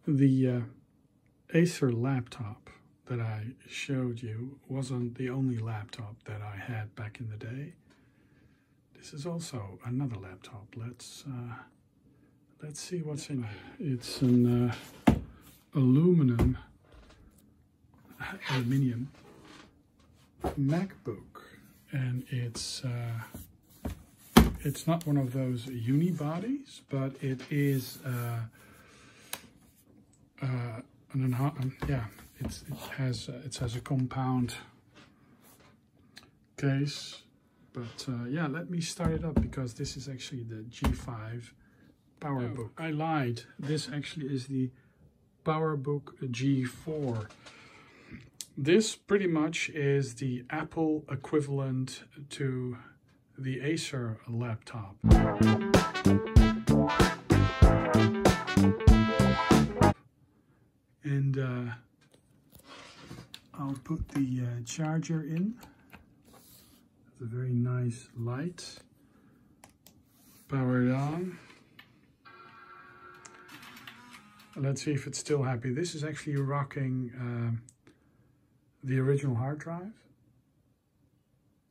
The Acer laptop that I showed you wasn't the only laptop that I had back in the day. This is also another laptop. Let's see what's in it. It's an Aluminium MacBook, and it's not one of those unibodies, but it is it has a compound case, but yeah, let me start it up because this is actually the G5 PowerBook. I lied. This actually is the PowerBook G4. This pretty much is the Apple equivalent to the Acer laptop. And I'll put the charger in. It's a very nice light. Power it on. Let's see if it's still happy. This is actually rocking the original hard drive.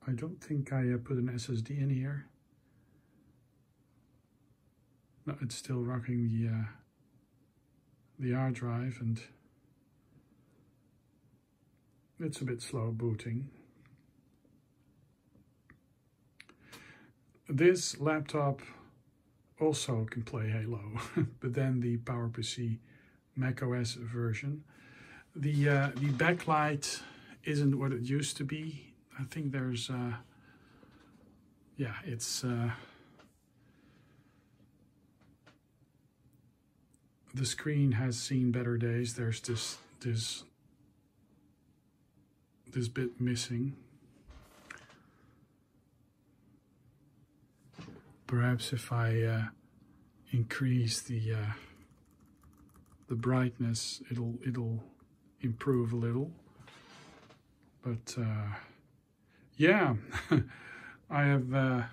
I don't think I put an SSD in here. No, it's still rocking the hard drive, and it's a bit slow booting. This laptop also can play Halo, but then the PowerPC macOS version. The backlight isn't what it used to be. I think there's yeah, it's the screen has seen better days. There's this bit missing. Perhaps if I increase the brightness, it'll improve a little. But yeah, I have. I'm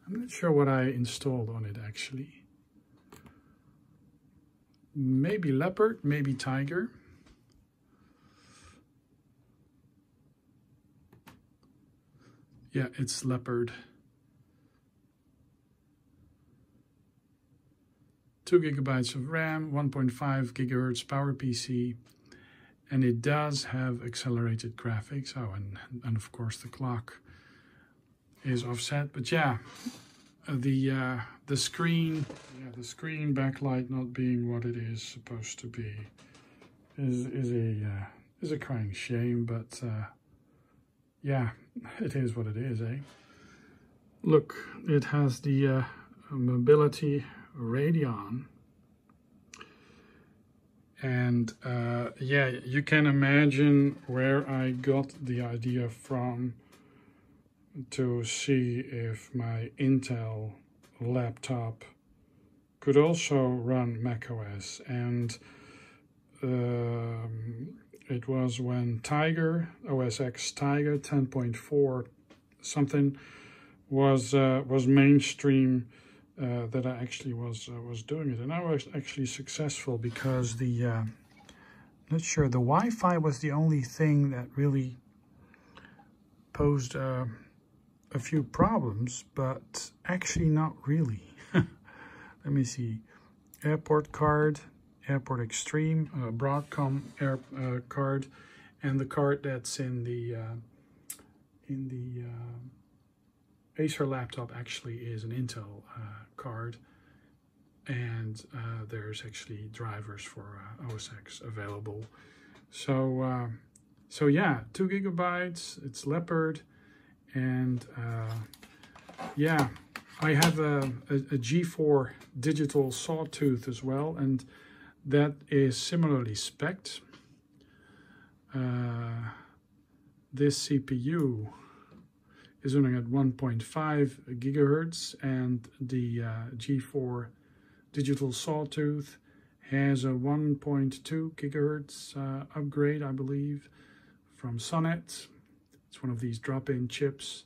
not sure what I installed on it actually. Maybe Leopard, maybe Tiger. Yeah, it's Leopard. 2 GB of RAM, 1.5 GHz PowerPC, and it does have accelerated graphics. Oh, and of course the clock is offset. But yeah, the screen backlight not being what it is supposed to be is a crying shame. But yeah, it is what it is, eh? Look, it has the mobility Radeon, and yeah, you can imagine where I got the idea from to see if my Intel laptop could also run macOS. And it was when Tiger, OSX Tiger 10.4 something was mainstream, that I actually was doing it, and I was actually successful because not sure, the Wi-Fi was the only thing that really posed a few problems, but actually not really. Let me see, airport card, Airport Extreme, Broadcom card, and the card that's in the Acer laptop actually is an Intel card, and there's actually drivers for OSX available. So so yeah, 2 GB, it's Leopard, and yeah, I have a G4 digital sawtooth as well, and that is similarly spec'd. This CPU is running at 1.5 GHz, and the G4 digital sawtooth has a 1.2 GHz upgrade, I believe, from Sonnet. It's one of these drop-in chips,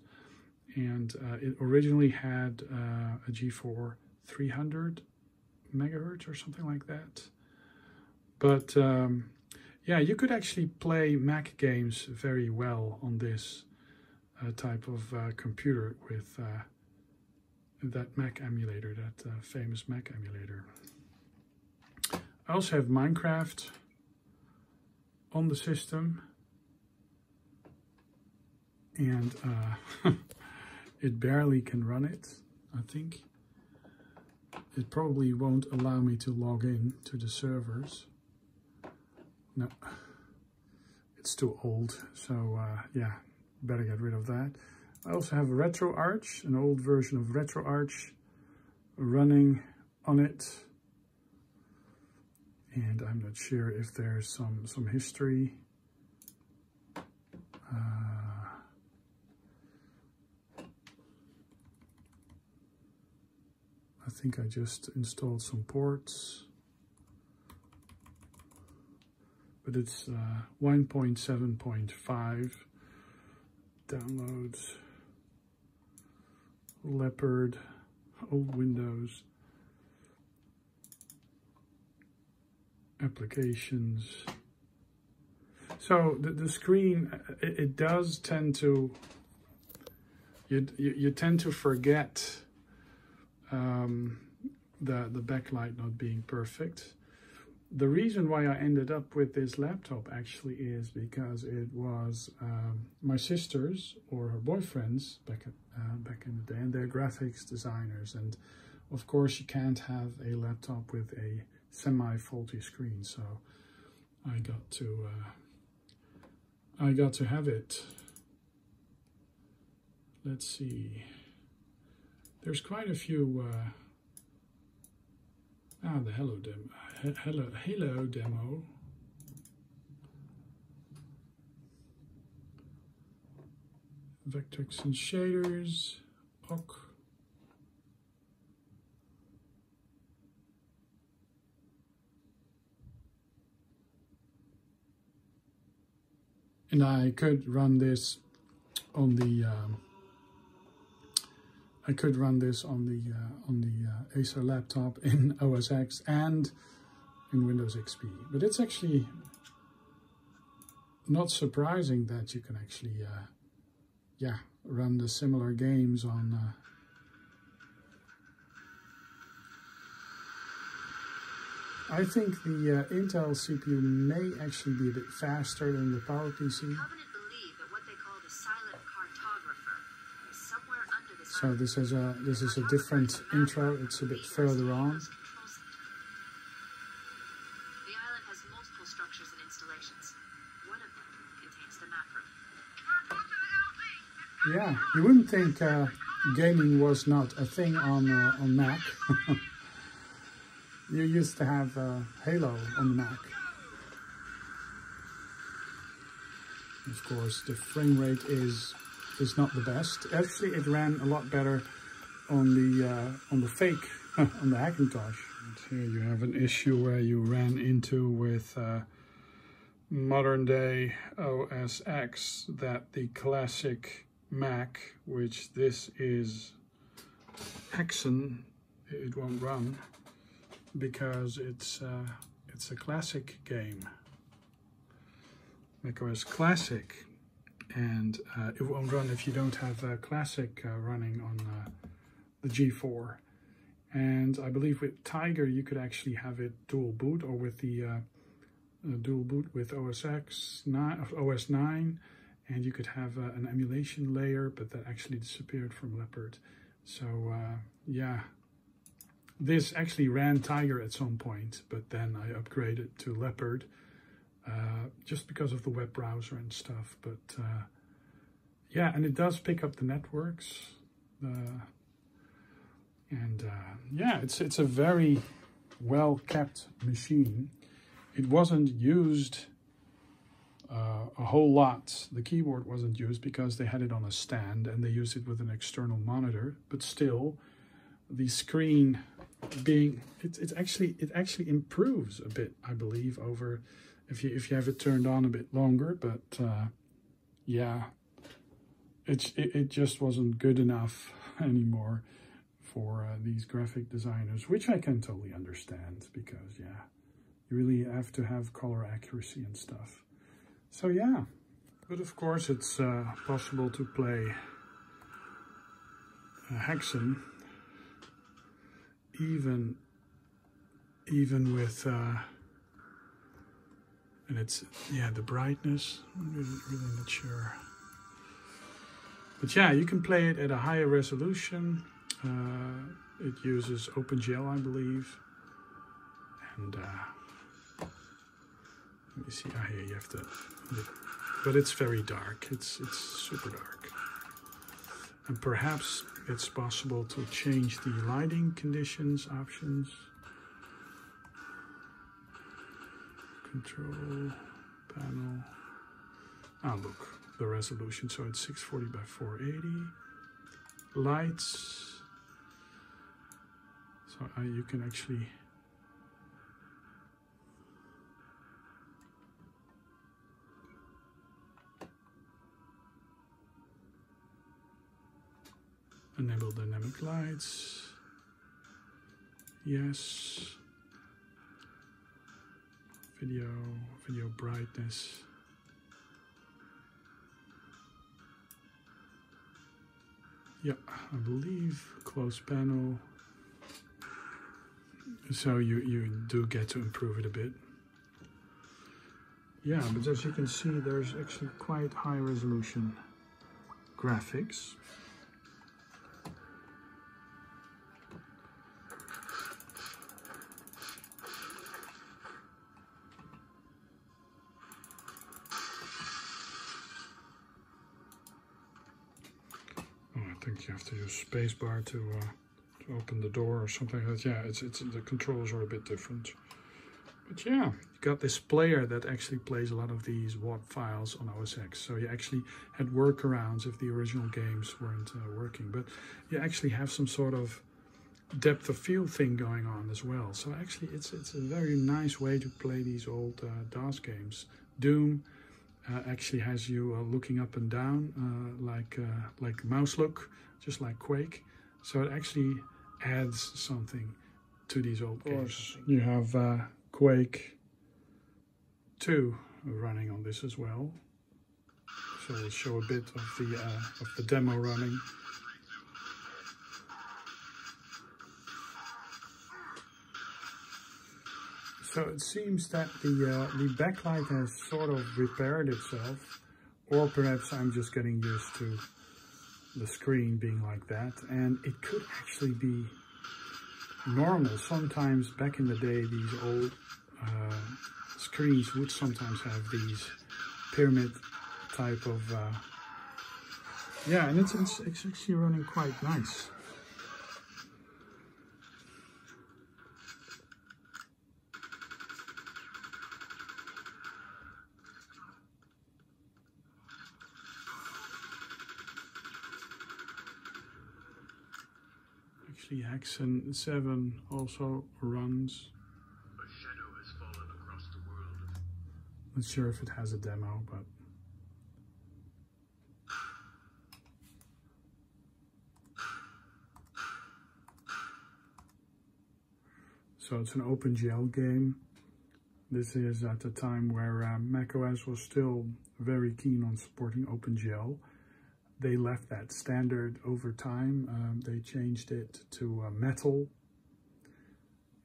and it originally had a G4 300 megahertz or something like that. But yeah, you could actually play Mac games very well on this type of computer with that Mac emulator, that famous Mac emulator. I also have Minecraft on the system, and it barely can run it, I think. It probably won't allow me to log in to the servers. No, it's too old, so yeah, better get rid of that. I also have RetroArch, an old version of RetroArch running on it. And I'm not sure if there's some history. I think I just installed some ports. But it's 1.7.5 downloads. Leopard, old Windows. Applications. So the screen, it does tend to, you tend to forget the backlight not being perfect. The reason why I ended up with this laptop actually is because it was my sister's or her boyfriend's back in the day, and they're graphics designers, and of course you can't have a laptop with a semi-faulty screen, so I got to have it. Let's see. There's quite a few. The Halo demo. Vectrex and shaders. OK. And I could run this on the Acer laptop in OSX and in Windows XP. But it's actually not surprising that you can actually, yeah, run the similar games on. I think the Intel CPU may actually be a bit faster than the PowerPC. So this is a different intro. It's a bit further on. The island has multiple structures and installations. One of them contains the map room. Yeah, you wouldn't think gaming was not a thing on Mac. You used to have Halo on the Mac. Of course, the frame rate is not the best. Actually, it ran a lot better on the fake on the Hackintosh. And here you have an issue where you ran into with modern day OSX, that the classic Mac, which this is Hexen, it won't run because it's a classic game, macOS Classic, and it won't run if you don't have Classic running on the G4. And I believe with Tiger you could actually have it dual boot, or with the dual boot with OS 9, and you could have an emulation layer, but that actually disappeared from Leopard. So yeah, this actually ran Tiger at some point, but then I upgraded to Leopard just because of the web browser and stuff. But yeah, and it does pick up the networks, and yeah, it's a very well kept machine. It wasn't used a whole lot. The keyboard wasn't used because they had it on a stand and they used it with an external monitor, but still the screen being it actually improves a bit, I believe, over if you have it turned on a bit longer. But yeah, it just wasn't good enough anymore for these graphic designers, which I can totally understand, because yeah, You really have to have color accuracy and stuff. So yeah, but of course it's possible to play Hexen even with and it's, yeah, the brightness, I'm really not sure. But yeah, you can play it at a higher resolution. It uses OpenGL, I believe. And let me see, here you have to, but it's very dark. It's super dark. And perhaps it's possible to change the lighting conditions options. Control panel. Ah, look, the resolution. So it's 640 by 480. Lights. So you can actually enable dynamic lights. Yes. Video brightness. Yeah, I believe close panel. So you do get to improve it a bit. Yeah, but as you can see, there's actually quite high resolution graphics. I think you have to use spacebar to open the door or something like that. Yeah, it's the controls are a bit different. But yeah, you got this player that actually plays a lot of these WAV files on OSX. So you actually had workarounds if the original games weren't working. But you actually have some sort of depth of field thing going on as well. So actually it's a very nice way to play these old DOS games. Doom actually has you looking up and down like mouse look, just like Quake. So it actually adds something to these old games. You have Quake 2 running on this as well. So we'll show a bit of the demo running. So it seems that the backlight has sort of repaired itself, or perhaps I'm just getting used to the screen being like that, and it could actually be normal. Sometimes back in the day, these old screens would sometimes have these pyramid type of, yeah, and it's actually running quite nice. Actually, Hexen 7 also runs. A shadow has fallen across the world. Not sure if it has a demo, but so it's an OpenGL game. This is at the time where macOS was still very keen on supporting OpenGL. They left that standard over time. They changed it to Metal.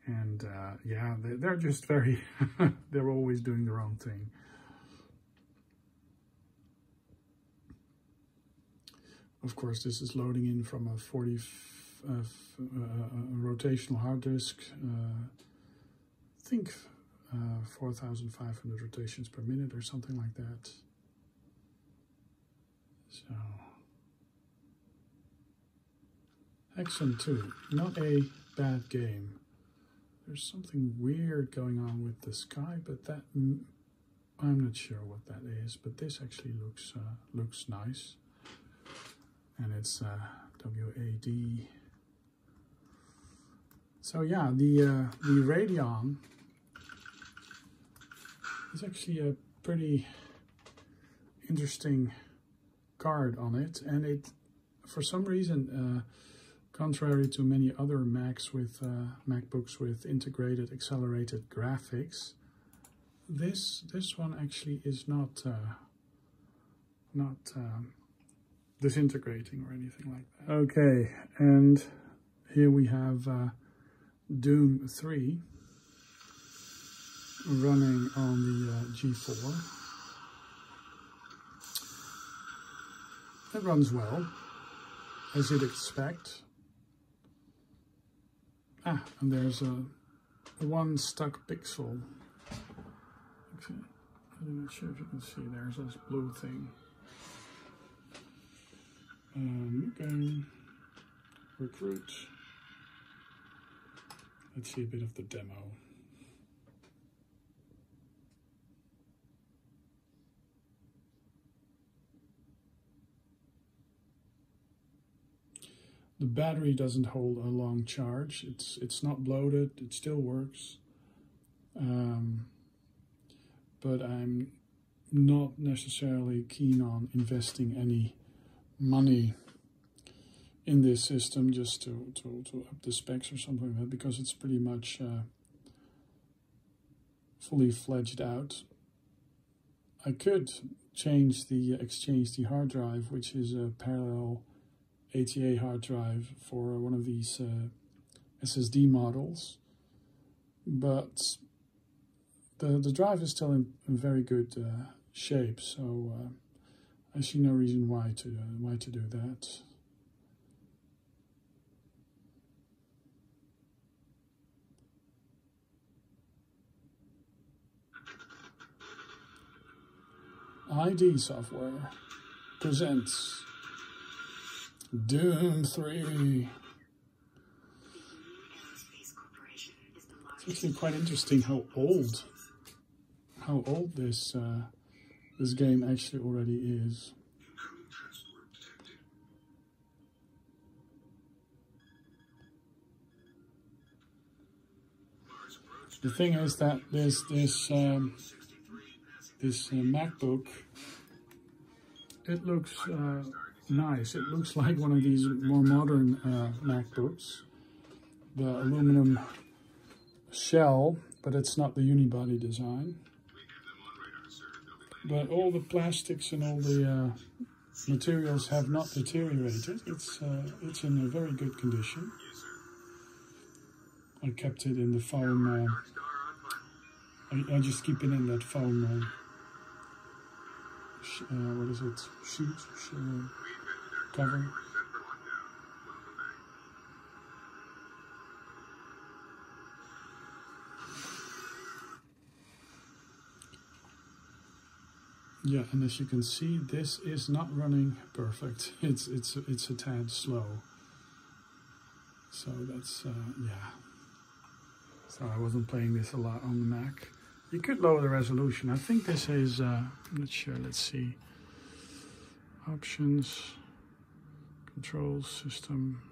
And yeah, they're just very, they're always doing their own thing. Of course, this is loading in from a 40 rotational hard disk. I think 4,500 rotations per minute or something like that. So, Hexen 2, not a bad game. There's something weird going on with the sky, but that I'm not sure what that is. But this actually looks nice, and it's WAD. So yeah, the Radeon is actually a pretty interesting card on it, and it for some reason Contrary to many other Macs with MacBooks with integrated accelerated graphics, this one actually is not disintegrating or anything like that. Okay, and here we have Doom 3 running on the G4. It runs well, as you'd expect. Ah, and there's one stuck pixel. Okay. I'm not sure if you can see, there's this blue thing. Okay. Recruit. Let's see a bit of the demo. The battery doesn't hold a long charge. It's not bloated. It still works. But I'm not necessarily keen on investing any money in this system just to up the specs or something like that, because it's pretty much fully fledged out. I could exchange the hard drive, which is a parallel ATA hard drive, for one of these SSD models, but the drive is still in very good shape, so I see no reason why to do that. ID Software presents Doom 3. It's actually quite interesting how old this this game actually already is. The thing is that this MacBook, it looks nice. It looks like one of these more modern MacBooks, the aluminum shell, but it's not the unibody design. But all the plastics and all the materials have not deteriorated. It's in a very good condition. I kept it in the foam. I just keep it in that foam. What is it? Sheet cover. Yeah, and as you can see, this is not running perfect. It's a tad slow. So that's yeah. So I wasn't playing this a lot on the Mac. You could lower the resolution. I think this is I'm not sure. Let's see. Options, controls, system.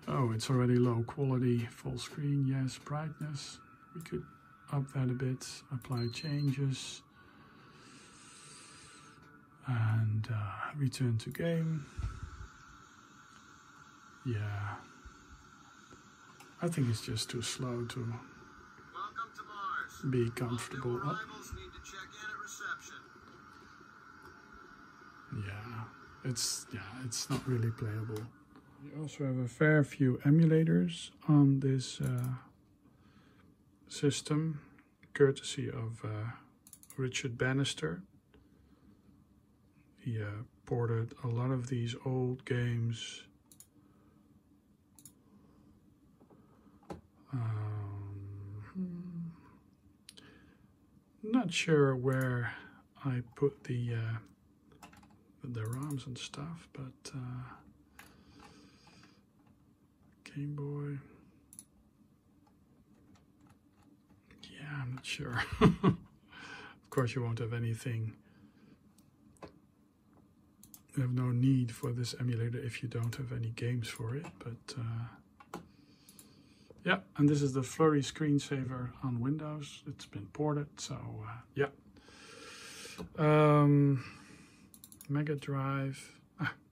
Oh, it's already low quality, full screen. Yes, brightness. We could up that a bit, apply changes, and return to game. Yeah, I think it's just too slow to be comfortable. Oh. It's not really playable. You also have a fair few emulators on this system, courtesy of Richard Bannister. He ported a lot of these old games. Not sure where I put the ROMs and stuff, but Game Boy. Yeah, I'm not sure. Of course, you won't have anything. You have no need for this emulator if you don't have any games for it, but yeah, and this is the Flurry screensaver on Windows. It's been ported, so yeah. Mega Drive.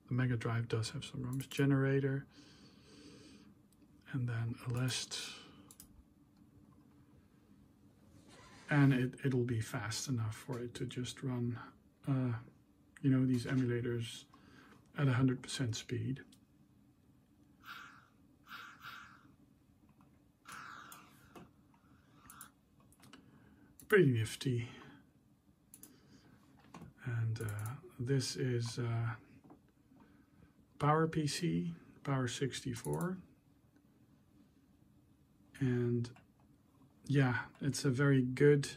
The Mega Drive does have some ROMs. Generator, and then a list. And it'll be fast enough for it to just run, you know, these emulators at 100% speed. Pretty nifty. And this is PowerPC, Power 64. And yeah, it's a very good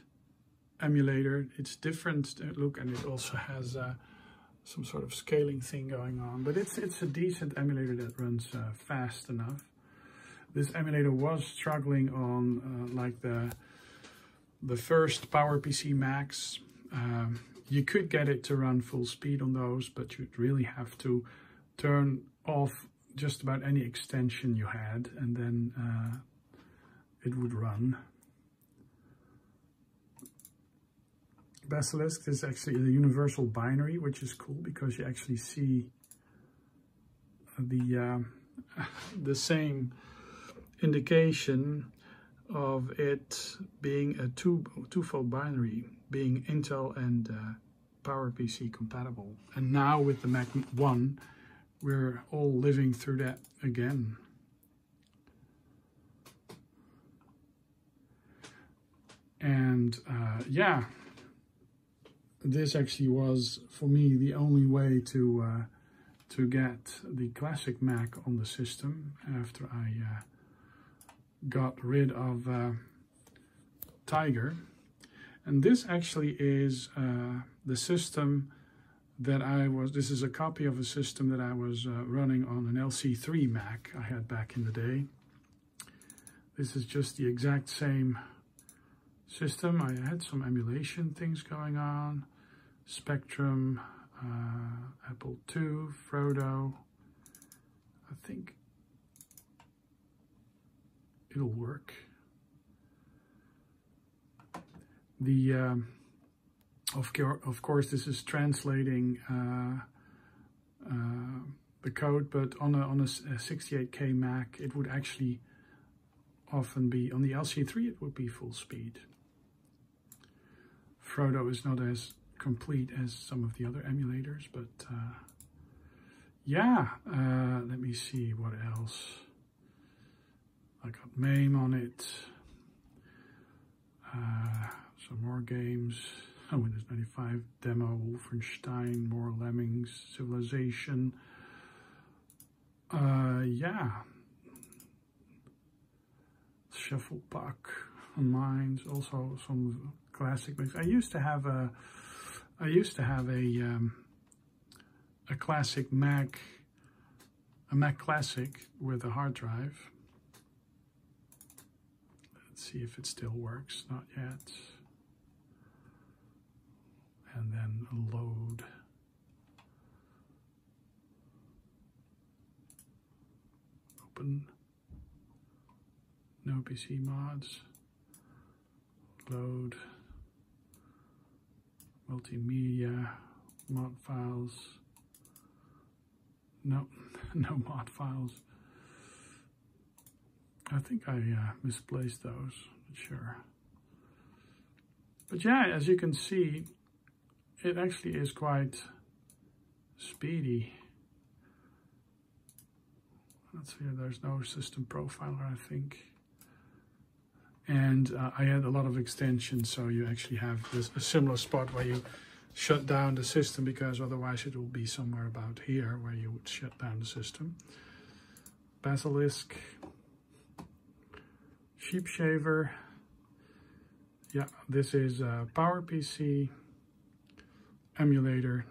emulator. It's different look, and it also has some sort of scaling thing going on. But it's a decent emulator that runs fast enough. This emulator was struggling on like the first PowerPC Macs. You could get it to run full speed on those, but you'd really have to turn off just about any extension you had, and then it would run. Basilisk is actually a universal binary, which is cool because you actually see the same indication of it being a twofold binary, being Intel and PowerPC compatible. And now with the Mac 1, we're all living through that again. And yeah, this actually was, for me, the only way to get the classic Mac on the system after I got rid of Tiger. And this actually is the system that this is a copy of a system that I was running on an LC3 Mac I had back in the day. This is just the exact same system. I had some emulation things going on. Spectrum, Apple II, Frodo. I think it'll work. Of course, this is translating the code, but on a 68K Mac, it would actually often be, on the LC3, it would be full speed. Frodo is not as complete as some of the other emulators, but yeah, let me see what else. I got MAME on it, some more games, Windows 95 demo, Wolfenstein, more Lemmings, Civilization, yeah, Shuffle Puck, Mines, also some classic mix. I used to have a classic Mac, a Mac Classic with a hard drive. Let's see if it still works. Not yet. And then load. Open. No PC mods. Load. Multimedia. Mod files. No, no mod files. I think I misplaced those, but sure. But yeah, as you can see, it actually is quite speedy. Let's see, there's no system profiler, I think. And I had a lot of extensions, so you actually have a similar spot where you shut down the system, because otherwise it will be somewhere about here where you would shut down the system. Basilisk. Sheep Shaver. Yeah, this is a PowerPC emulator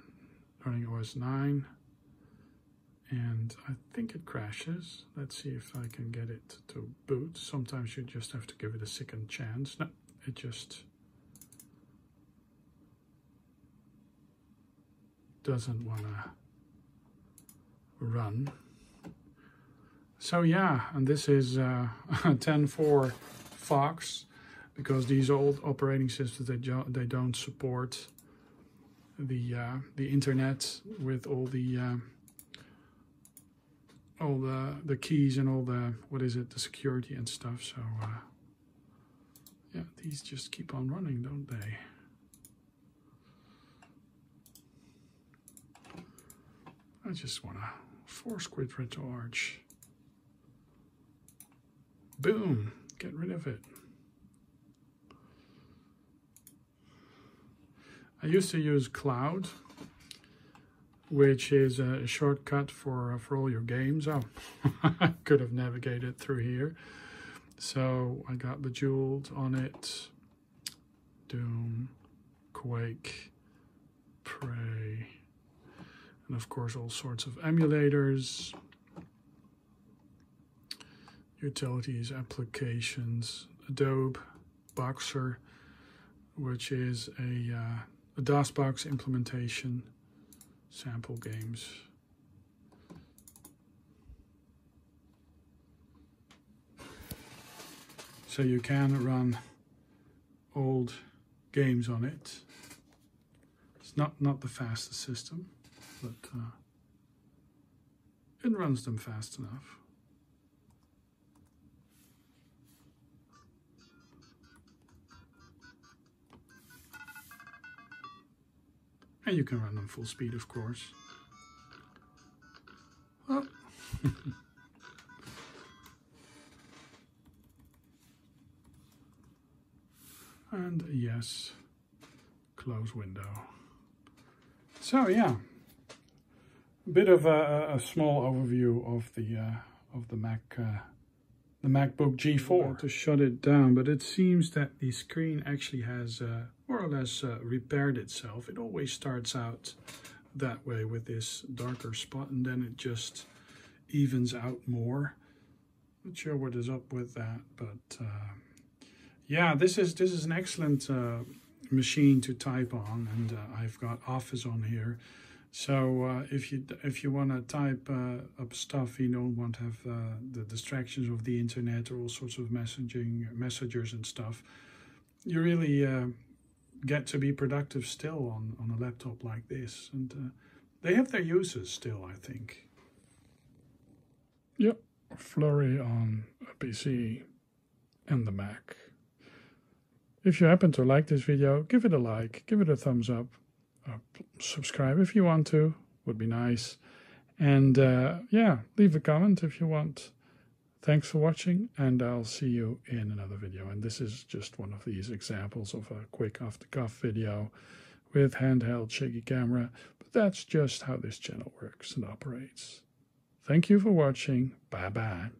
running OS 9. And I think it crashes. Let's see if I can get it to boot. Sometimes you just have to give it a second chance. No, it just doesn't want to run. So yeah, and this is 10.4 Fox, because these old operating systems, they don't support the internet with all the all the keys and all the, what is it, the security and stuff. So yeah, these just keep on running, don't they? I just want to force quit RetroArch. Boom, get rid of it. I used to use Cloud, which is a shortcut for all your games. Oh, I could have navigated through here. So I got Bejeweled on it, Doom, Quake, Prey, and of course all sorts of emulators, utilities, applications, Adobe, Boxer, which is a DOSBox implementation, sample games. So you can run old games on it. It's not the fastest system, but it runs them fast enough. And you can run them full speed, of course. Oh. And yes, close window. So yeah, a bit of a small overview of the MacBook G4. I'm about to shut it down, but it seems that the screen actually has more or less repaired itself. It always starts out that way with this darker spot, and then it just evens out more. Not sure what is up with that, but yeah, this is an excellent machine to type on, and I've got Office on here. So if you want to type up stuff, you don't want to have the distractions of the internet or all sorts of messengers and stuff, you really get to be productive still on a laptop like this. And they have their uses still, I think. Yep, flurry on a PC and the Mac. If you happen to like this video, give it a like, give it a thumbs up. Subscribe if you want to, would be nice. And yeah, leave a comment if you want. Thanks for watching, and I'll see you in another video. And this is just one of these examples of a quick off-the-cuff video with handheld shaky camera, but that's just how this channel works and operates. Thank you for watching. Bye-bye.